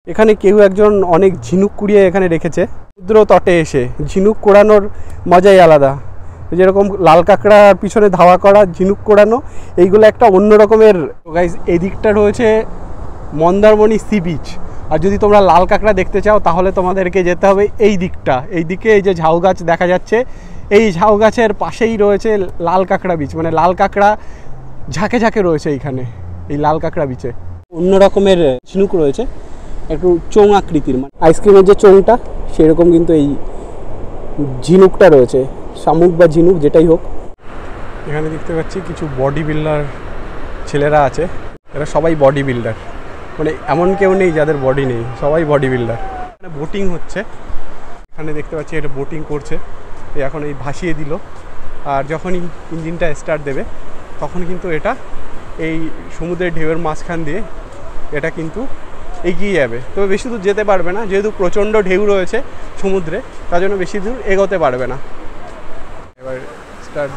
এখানে কেউ একজন অনেক ঝিনুক কুড়িয়ে এখানে রেখেছে। সমুদ্র তটে এসে ঝিনুক কোড়ানোর মজাই আলাদা। যেরকম লাল কাঁকড়ার পিছনে ধাওয়া করা, ঝিনুক কোড়ানো, এইগুলো একটা অন্য রকমের। গাইজ এই দিকটা রয়েছে মন্দারমণি সি বিচ। আর যদি তোমরা লাল কাঁকড়া দেখতে চাও তাহলে তোমাদেরকে যেতে হবে এই দিকটা। এই দিকে এই যে ঝাউ গাছ দেখা যাচ্ছে, এই ঝাউ গাছের পাশেই রয়েছে লাল কাঁকড়া বিচ, মানে লাল কাঁকড়া ঝাঁকে ঝাঁকে রয়েছে এইখানে, এই লাল কাঁকড়া বিচে। অন্য রকমের ঝিনুক রয়েছে, একটু চোঙ আকৃতির, মানে আইসক্রিমের যে চোঙটা সেরকম কিন্তু এই ঝিনুকটা রয়েছে, শামুক বা ঝিনুক যেটাই হোক। এখানে দেখতে পাচ্ছি কিছু বডি বিল্ডার ছেলেরা আছে, এরা সবাই বডি বিল্ডার, মানে এমন কেউ নেই যাদের বডি নেই, সবাই বডি বিল্ডার। এখানে বোটিং হচ্ছে, এখানে দেখতে পাচ্ছি এটা বোটিং করছে, এখন এই ভাসিয়ে দিল। আর যখনই ইঞ্জিনটা স্টার্ট দেবে তখন কিন্তু এটা এই সমুদ্রের ঢেউয়ের মাঝখান দিয়ে এটা কিন্তু এগিয়ে যাবে। তবে বেশি দূর যেতে পারবে না, যেহেতু প্রচণ্ড ঢেউ রয়েছে সমুদ্রে, তার জন্য বেশি দূর এগোতে পারবে না। এবার স্টার্ট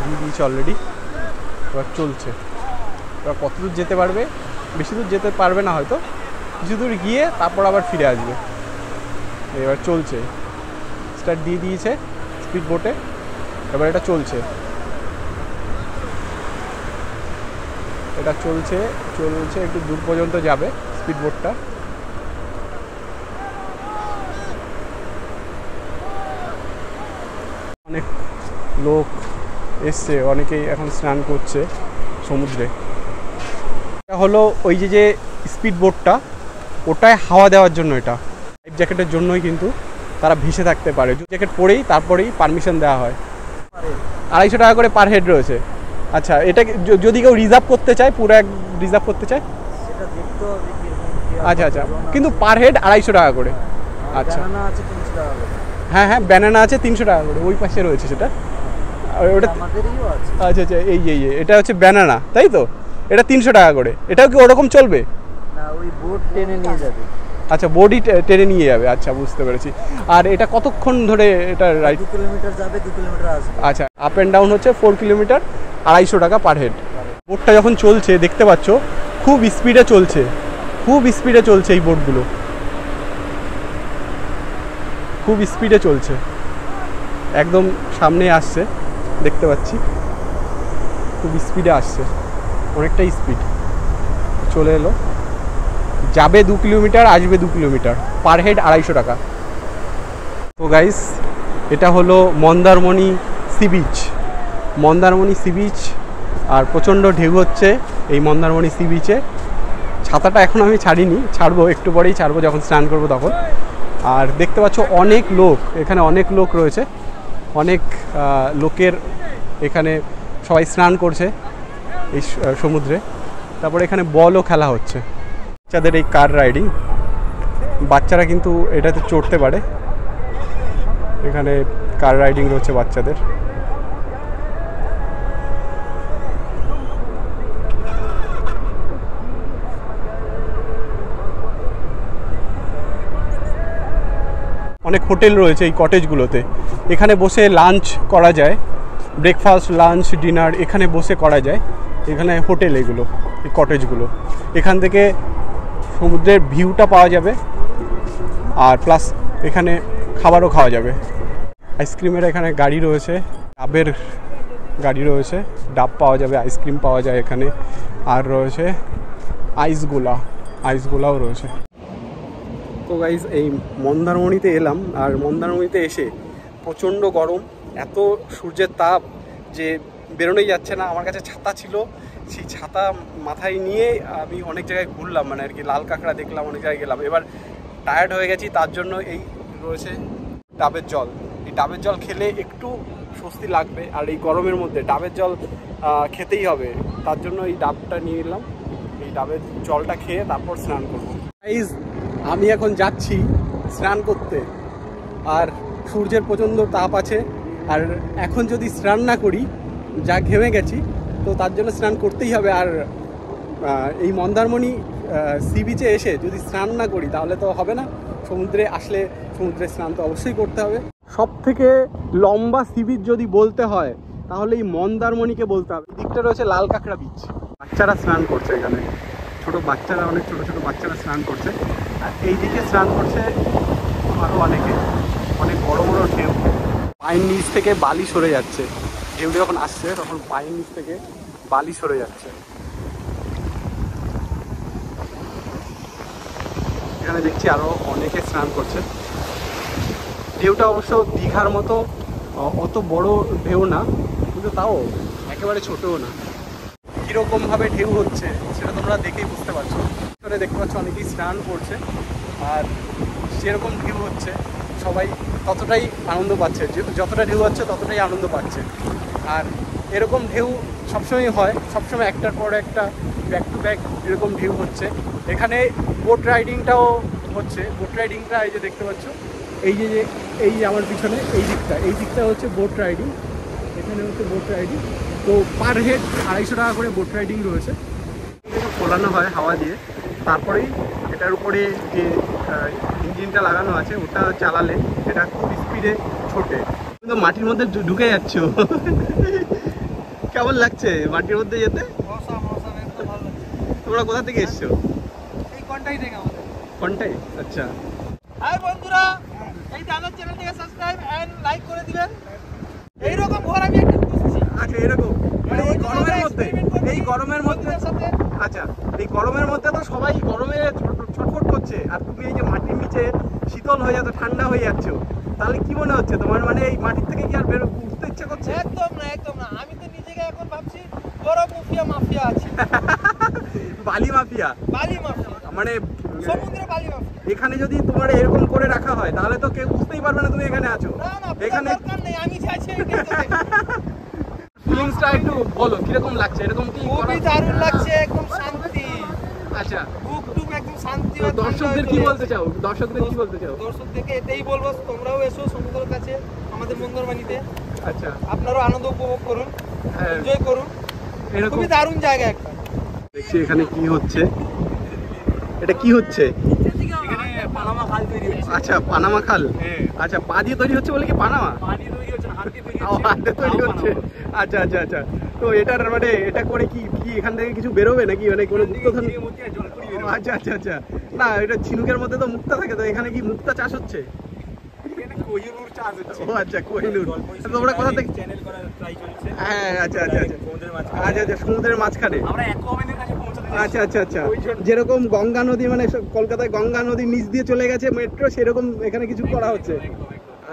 দিয়ে দিয়েছে অলরেডি, এবার চলছে। এবার কত দূর যেতে পারবে, বেশি দূর যেতে পারবে না হয়তো, কিছু দূর গিয়ে তারপর আবার ফিরে আসবে। এবার চলছে, স্টার্ট দিয়ে দিয়েছে স্পিড বোটে, এবার এটা চলছে, এটা চলছে চলছে একটু দূর পর্যন্ত যাবে স্পিড বোটটা। অনেক লোক এসছে, অনেকেই এখন স্নান করছে সমুদ্রে। এটা হলো ওই যে স্পিড বোটটা, ওটায় হাওয়া দেওয়ার জন্য, এটা লাইফ জ্যাকেটের জন্যই কিন্তু তারা ভেসে থাকতে পারে। জ্যাকেট পরেই তারপরেই পারমিশন দেওয়া হয়। 250 টাকা করে পার হেড রয়েছে। আচ্ছা, এটা যদি কেউ রিজার্ভ করতে চায়, পুরো এক রিজার্ভ করতে চায়, আচ্ছা আচ্ছা, কিন্তু পার হেড 250 টাকা করে। আচ্ছা, হ্যাঁ হ্যাঁ, ব্যানানা আছে 300 টাকা করে, ওই পাশে রয়েছে সেটা। ওটা আচ্ছা আচ্ছা, এই এটা হচ্ছে ব্যানানা, তাই তো? এটা 300 টাকা করে। এটাও কি ওরকম চলবে? আচ্ছা, বডি টেনে নিয়ে যাবে। আচ্ছা, বুঝতে পেরেছি। আর এটা কতক্ষণ ধরে এটা রাইড? 2 কিলোমিটার যাবে, 2 কিলোমিটার আসবে। আচ্ছা, আপ অ্যান্ড ডাউন হচ্ছে 4 কিলোমিটার, 250 টাকা পার হেড। বোটটা যখন চলছে দেখতে পাচ্ছ খুব স্পিডে চলছে, খুব স্পিডে চলছে এই বোটগুলো, খুব স্পিডে চলছে, একদম সামনে আসছে দেখতে পাচ্ছি, খুব স্পিডে আসছে, অনেকটাই স্পিড চলে এলো। যাবে 2 কিলোমিটার, আসবে 2 কিলোমিটার, পার হেড 250 টাকা। তো গাইস, এটা হলো Mandarmani sea beach. Mandarmani sea beach, আর প্রচণ্ড ঢেউ হচ্ছে এই মন্দারমণি সি বিচে। ছাতাটা এখন আমি ছাড়িনি, ছাড়বো একটু পরেই ছাড়বো, যখন স্নান করবো তখন। আর দেখতে পাচ্ছ অনেক লোক, এখানে অনেক লোক রয়েছে, অনেক লোকের এখানে সবাই স্নান করছে এই সমুদ্রে। তারপরে এখানে বলও খেলা হচ্ছে। বাচ্চাদের এই কার রাইডিং, বাচ্চারা কিন্তু এটাতে চড়তে পারে। এখানে কার রাইডিং রয়েছে বাচ্চাদের। অনেক হোটেল রয়েছে এই কটেজগুলোতে, এখানে বসে লাঞ্চ করা যায়, ব্রেকফাস্ট, লাঞ্চ, ডিনার এখানে বসে করা যায়। এখানে হোটেল এগুলো, এই কটেজগুলো। এখান থেকে সমুদ্রের ভিউটা পাওয়া যাবে, আর প্লাস এখানে খাবারও খাওয়া যাবে। আইসক্রিমের এখানে গাড়ি রয়েছে, ডাবের গাড়ি রয়েছে, ডাব পাওয়া যাবে, আইসক্রিম পাওয়া যায় এখানে। আর রয়েছে আইসগোলাও রয়েছে। তো গাইজ, এই মন্দারমণিতে এলাম, আর মন্দারমণিতে এসে প্রচণ্ড গরম, এত সূর্যের তাপ যে বেরোনোই যাচ্ছে না। আমার কাছে ছাতা ছিল, সেই ছাতা মাথায় নিয়ে আমি অনেক জায়গায় ঘুরলাম, মানে আর কি লাল কাঁকড়া দেখলাম, অনেক জায়গায় গেলাম। এবার টায়ার্ড হয়ে গেছি, তার জন্য এই রয়েছে ডাবের জল। এই ডাবের জল খেলে একটু স্বস্তি লাগবে, আর এই গরমের মধ্যে ডাবের জল খেতেই হবে, তার জন্য এই ডাবটা নিয়ে নিলাম। এই ডাবের জলটা খেয়ে তারপর স্নান করবো। গাইজ, আমি এখন যাচ্ছি স্নান করতে, আর সূর্যের প্রচণ্ড তাপ আছে, আর এখন যদি স্নান না করি, যা ঘেমে গেছি, তো তার জন্য স্নান করতেই হবে। আর এই মন্দারমণি সি বিচে এসে যদি স্নান না করি তাহলে তো হবে না। সমুদ্রে আসলে সমুদ্রে স্নান তো অবশ্যই করতে হবে। সব থেকে লম্বা সি বিচ যদি বলতে হয় তাহলে এই মন্দারমণিকে বলতে হবে। দিকটা রয়েছে লাল কাঁকড়া বিচ, বাচ্চারা স্নান করছে এখানে, ছোট বাচ্চারা, অনেক ছোট ছোট বাচ্চারা স্নান করছে। আর এইদিকে স্নান করছে আরও অনেকে, অনেক বড় বড় ঢেউ। পায়ের নিচ থেকে বালি সরে যাচ্ছে, ঢেউটা যখন আসছে তখন পায়ের নিচ থেকে বালি সরে যাচ্ছে। এখানে দেখছি আরও অনেকে স্নান করছে। ঢেউটা অবশ্য দীঘার মতো অত বড় ঢেউ না, কিন্তু তাও একেবারে ছোটও না। কীরকমভাবে ঢেউ হচ্ছে সেটা তোমরা দেখেই বুঝতে পারছো। এখানে দেখতে পাচ্ছ অনেকেই স্নান করছে, আর সেরকম ঢেউ হচ্ছে সবাই ততটাই আনন্দ পাচ্ছে, যতটা ঢেউ হচ্ছে ততটাই আনন্দ পাচ্ছে। আর এরকম ঢেউ সবসময় হয়, সবসময় একটার পর একটা ব্যাক টু ব্যাক এরকম ঢেউ হচ্ছে। এখানে বোট রাইডিংটাও হচ্ছে। বোট রাইডিংটা এই যে দেখতে পাচ্ছ, এই যে আমার পিছনে এই দিকটা হচ্ছে বোট রাইডিং। এখানে হচ্ছে বোট রাইডিং। তো পার হেড 250 টাকা করে বোট রাইডিং রয়েছে। এটা খোলানো হয় হাওয়া দিয়ে, তারপরেই এটার উপরে যে ইঞ্জিনটা লাগানো আছে ওটা চালালে এটা খুব স্পিডে ছোটে, কিন্তু মাটির মধ্যে ঢুকে যাচ্ছ। কেমন লাগছে মাটির মধ্যে যেতে? তোমরা কোথা থেকে এসছো? এই কন্টাই থেকে আমাদের। কন্টাই? আচ্ছা। হাই বন্ধুরা, এই দাদার চ্যানেলটাকে সাবস্ক্রাইব এন্ড লাইক করে দিবেন। এইরকম ঘর আমি একটা খুঁজছি। আচ্ছা, এরকম মানে এই গরমের মধ্যে আচ্ছা, এই গরমের মধ্যে তো সবাই গরমে ছটফট করছে, আর তুমি এই যে মাটির নিচে শীতল হয়ে যাচ্ছ, ঠান্ডা হয়ে যাচ্ছ, তাহলে কি মনে হচ্ছে তোমার? মানে এই মাটির থেকে কি আর উঠতে ইচ্ছে করছে? একদম না, আমি তো নিজেকে এখন ভাবছি বড় মাফিয়া আছে। বালি মাফিয়া মানে সমুদ্রে বালি মাফিয়া। এখানে যদি তোমার এরকম করে রাখা হয় তাহলে তো কেউ বুঝতেই পারবে না তুমি এখানে আছো। এখানে দরকার নেই, আমি যাচ্ছি। ফিলিংসটা একটু বলো, কিরকম লাগছে? এরকম কি খুবই দারুণ লাগছে, একদম শান্তি। আচ্ছা, বুক একদম শান্তি। দর্শকদের কি বলতে চাও? দর্শকদেরকে এটাই বলবো, তোমরাও এসো সমুদ্রের কাছে আমাদের মন্দারমণিতে। আচ্ছা, আপনারাও আনন্দ উপভোগ করুন, এনজয় করুন। এরকম খুবই দারুণ জায়গা একটা। দেখছি এখানে কি হচ্ছে, এটা কি হচ্ছে? এখানে পানামা খাল তৈরি হচ্ছে। আচ্ছা, পানামা খাল। আচ্ছা, পা দিয়ে তৈরি হচ্ছে বলে কি পানামা? পা দিয়ে তৈরি হচ্ছে না, হাত দিয়ে তৈরি হচ্ছে। হাতে তৈরি হচ্ছে। আচ্ছা আচ্ছা আচ্ছা। তো এটার মানে এটা করে কি এখান থেকে কিছু বেরোবে নাকি? মানে কোনো গুপ্তধন? আচ্ছা আচ্ছা আচ্ছা। না, এটা ঝিনুকের মধ্যে তো মুক্তা থাকে, তো এখানে কি মুক্তা চাষ হচ্ছে? কোহিনুর চাষ হচ্ছে। ও আচ্ছা, কোহিনুর। তোমরা কোথা থেকে? চ্যানেল করার ট্রাই চলছে। হ্যাঁ, আচ্ছা আচ্ছা আচ্ছা। সমুদ্রের মাঝখানে। আচ্ছা আচ্ছা, সমুদ্রের মাঝখানে আমরা অ্যাকোয়াম্যানের কাছে পৌঁছাতে যাচ্ছি। আচ্ছা আচ্ছা আচ্ছা। যেরকম গঙ্গা নদী, মানে কলকাতায় গঙ্গা নদীর নিচ দিয়ে চলে গেছে মেট্রো, সেরকম এখানে কিছু করা হচ্ছে।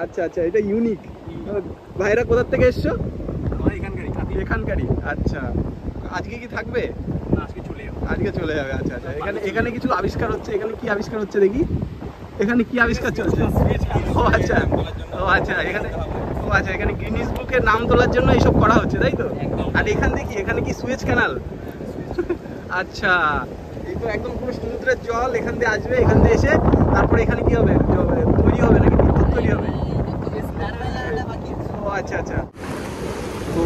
আচ্ছা আচ্ছা, এটা ইউনিক। ভাইরা কোথা থেকে এসছো? এখানকারই। আচ্ছা, আজকে কি থাকবে? আজকে চলে যাবে। আচ্ছা আচ্ছা। এখানে কিছু আবিষ্কার হচ্ছে। এখানে কি আবিষ্কার হচ্ছে দেখি? এখানে কি আবিষ্কার চলছে? ও আচ্ছা, ও আচ্ছা। এখানে গিনিস বুকের নাম তোলার জন্য এইসব করা হচ্ছে, তাই তো? আর এখানে কি সুয়েজ ক্যানাল? আচ্ছা, এই তো একদম পুরো সমুদ্রের জল এখান দিয়ে আসবে, এখান দিয়ে এসে তারপরে এখানে কি হবে? তৈরি হবে নাকি বিদ্যুৎ তৈরি হবে? ও আচ্ছা আচ্ছা। তো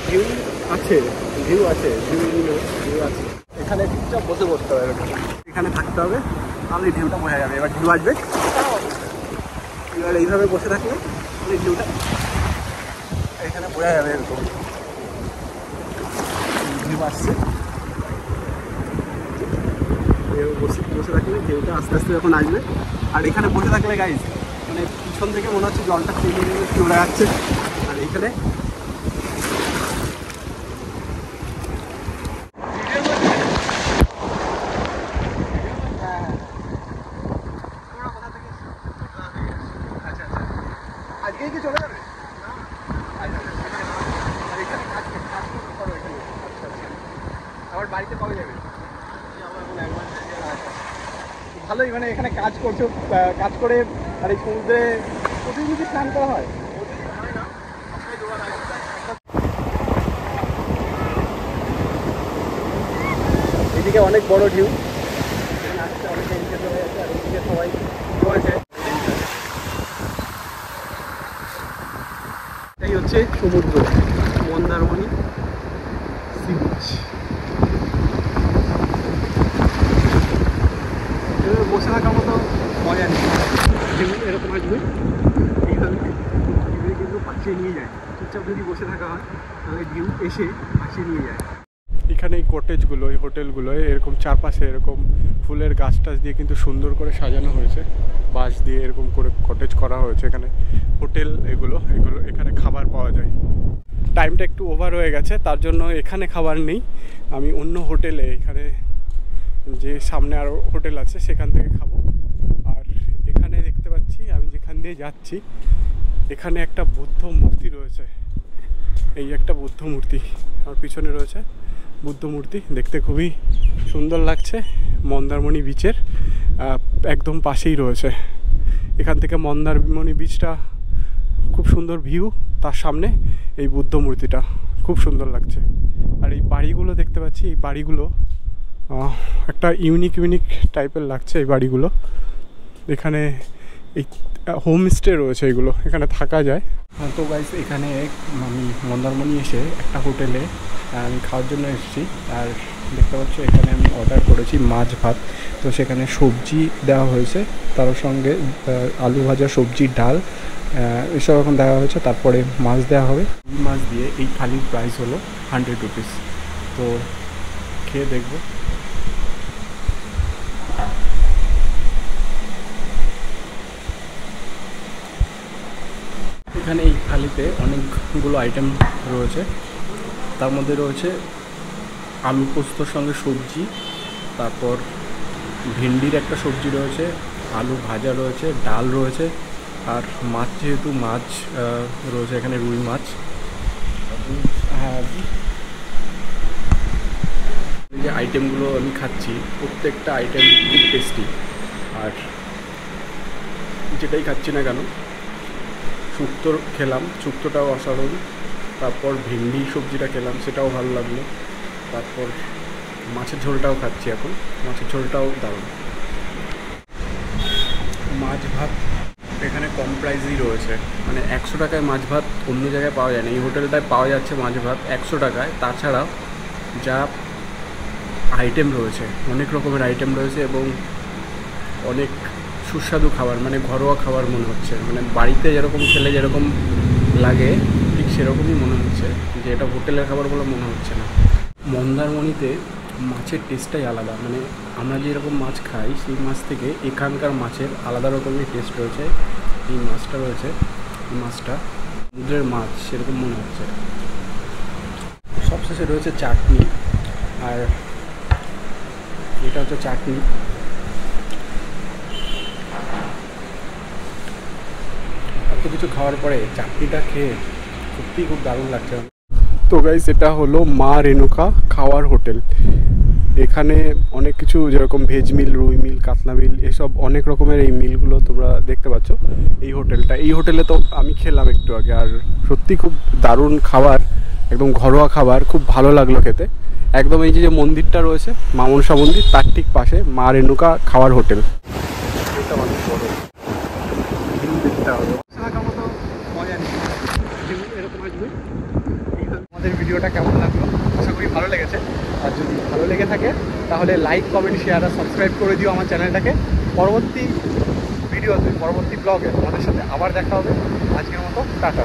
ভিউ আছে। এখানে চুপচাপ বসতে হবে, এখানে থাকতে হবে, তাহলে ঢেউটা বোঝা যাবে। এবার ঢেউ আসবে, এবার এইভাবে বসে থাকলে ঢেউটা এখানে বোঝা যাবে। এরকম ঢেউ আসছে, বসে থাকলে ঢেউটা আস্তে আস্তে যখন আসবে, আর এখানে বসে থাকলে গাইজ মানে পিছন থেকে মনে হচ্ছে জলটা চলে যাচ্ছে। আর এখানে আজকেই কি চলে যাবে? আবার বাড়িতে কবে যাবে? ভালোই, মানে এখানে কাজ করছো, কাজ করে আর এই সমুদ্রে প্রতিদিন কি স্নান করা হয়? এদিকে অনেক বড় ঢেউ, সবাই রয়েছে। এই হচ্ছে সমুদ্র, মন্দারমণি সি বিচ। বসে থাকার মতো মজা নেই। এরকম আসবে, এইভাবে কিন্তু পাশে নিয়ে যায়। চুপচাপ যদি বসে থাকা হয় তাহলে ঢেউ এসে পাশে নিয়ে যায়। এইখানে এই কটেজগুলো, এই হোটেলগুলো এরকম চারপাশে এরকম ফুলের গাছ টাছ দিয়ে কিন্তু সুন্দর করে সাজানো হয়েছে, বাঁশ দিয়ে এরকম করে কটেজ করা হয়েছে। এখানে হোটেল এগুলো এখানে খাবার পাওয়া যায়। টাইমটা একটু ওভার হয়ে গেছে, তার জন্য এখানে খাবার নেই, আমি অন্য হোটেলে, এখানে যে সামনে আরও হোটেল আছে সেখান থেকে খাবো। আর এখানে দেখতে পাচ্ছি আমি যেখান দিয়ে যাচ্ছি এখানে একটা বুদ্ধ মূর্তি রয়েছে, এই একটা বুদ্ধ মূর্তি আমার পিছনে রয়েছে, বুদ্ধ মূর্তি দেখতে খুবই সুন্দর লাগছে। মন্দারমণি বিচের একদম পাশেই রয়েছে, এখান থেকে মন্দারমণি বিচটা খুব সুন্দর ভিউ, তার সামনে এই বুদ্ধ মূর্তিটা খুব সুন্দর লাগছে। আর এই বাড়িগুলো দেখতে পাচ্ছি, এই বাড়িগুলো একটা ইউনিক টাইপের লাগছে এই বাড়িগুলো। এখানে এই হোমস্টে রয়েছে, এগুলো এখানে থাকা যায়। তো গাইস এখানে আমি মন্দারমণি এসে একটা হোটেলে আমি খাওয়ার জন্য এসেছি, আর দেখতে পাচ্ছ এখানে আমি অর্ডার করেছি মাছ ভাত। তো সেখানে সবজি দেওয়া হয়েছে, তার সঙ্গে আলু ভাজা, সবজি, ডাল এসব এখন দেওয়া হয়েছে। তারপরে মাছ দেওয়া হবে, মাছ দিয়ে এই থালির প্রাইস হলো 100 রুপিস। তো খেয়ে দেখবো। এখানে এই থালিতে অনেকগুলো আইটেম রয়েছে, তার মধ্যে রয়েছে আলু পোস্তর সঙ্গে সবজি, তারপর ভেন্ডির একটা সবজি রয়েছে, আলু ভাজা রয়েছে, ডাল রয়েছে, আর মাছ, যেহেতু মাছ রয়েছে এখানে রুই মাছ। হ্যাঁ, এই যে আইটেমগুলো আমি খাচ্ছি প্রত্যেকটা আইটেম খুব টেস্টি, আর যেটাই খাচ্ছি না কেন, শুক্তো খেলাম, শুক্তোটাও অসাধারণ, তারপর ভেন্ডি সবজিটা খেলাম সেটাও ভালো লাগলো, তারপর মাছের ঝোলটাও খাচ্ছি এখন, মাছের ঝোলটাও দারুণ। মাছ ভাত এখানে কম প্রাইসেই রয়েছে, মানে 100 টাকায় মাছ ভাত অন্য জায়গায় পাওয়া যায় না, এই হোটেলটায় পাওয়া যাচ্ছে মাছ ভাত 100 টাকায়। তাছাড়াও যা আইটেম রয়েছে, অনেক রকমের আইটেম রয়েছে এবং অনেক সুস্বাদু খাবার, মানে ঘরোয়া খাবার মনে হচ্ছে, মানে বাড়িতে যেরকম খেলে যেরকম লাগে ঠিক সেরকমই মনে হচ্ছে, যে এটা হোটেলের খাবার বলে মনে হচ্ছে না। মন্দারমণিতে মাছের টেস্টটাই আলাদা, মানে আমরা যেরকম মাছ খাই সেই মাছ থেকে এখানকার মাছের আলাদা রকমের টেস্ট রয়েছে। এই মাছটা রয়েছে, এই মাছটা সমুদ্রের মাছ সেরকম মনে হচ্ছে। সবশেষে রয়েছে চাটনি, আর এটা হচ্ছে চাটনি। এত কিছু খাওয়ার পরে চাটনিটা খেয়ে সত্যিই খুব দারুণ লাগছে। তো গাইস এটা হলো মা রেণুকা খাওয়ার হোটেল। এখানে অনেক কিছু, যেরকম ভেজ মিল, রুই মিল, কাতলা মিল, এসব অনেক রকমের এই মিলগুলো তোমরা দেখতে পাচ্ছ। এই হোটেলে তো আমি খেলাম একটু আগে, আর সত্যি খুব দারুণ খাবার, একদম ঘরোয়া খাবার, খুব ভালো লাগলো খেতে। একদম এই যে মন্দিরটা রয়েছে মা মনসা মন্দির, তার ঠিক পাশে মা রেণুকা খাওয়ার হোটেল। আমাদের ভিডিওটা কেমন লাগলো, আশা করি ভালো লেগেছে। আর যদি ভালো লেগে থাকে তাহলে লাইক, কমেন্ট, শেয়ার আর সাবস্ক্রাইব করে দিও আমার চ্যানেলটাকে। পরবর্তী ভিডিওতে, পরবর্তী ব্লগে তোমাদের সাথে আবার দেখা হবে। আজকের মতো টাটা।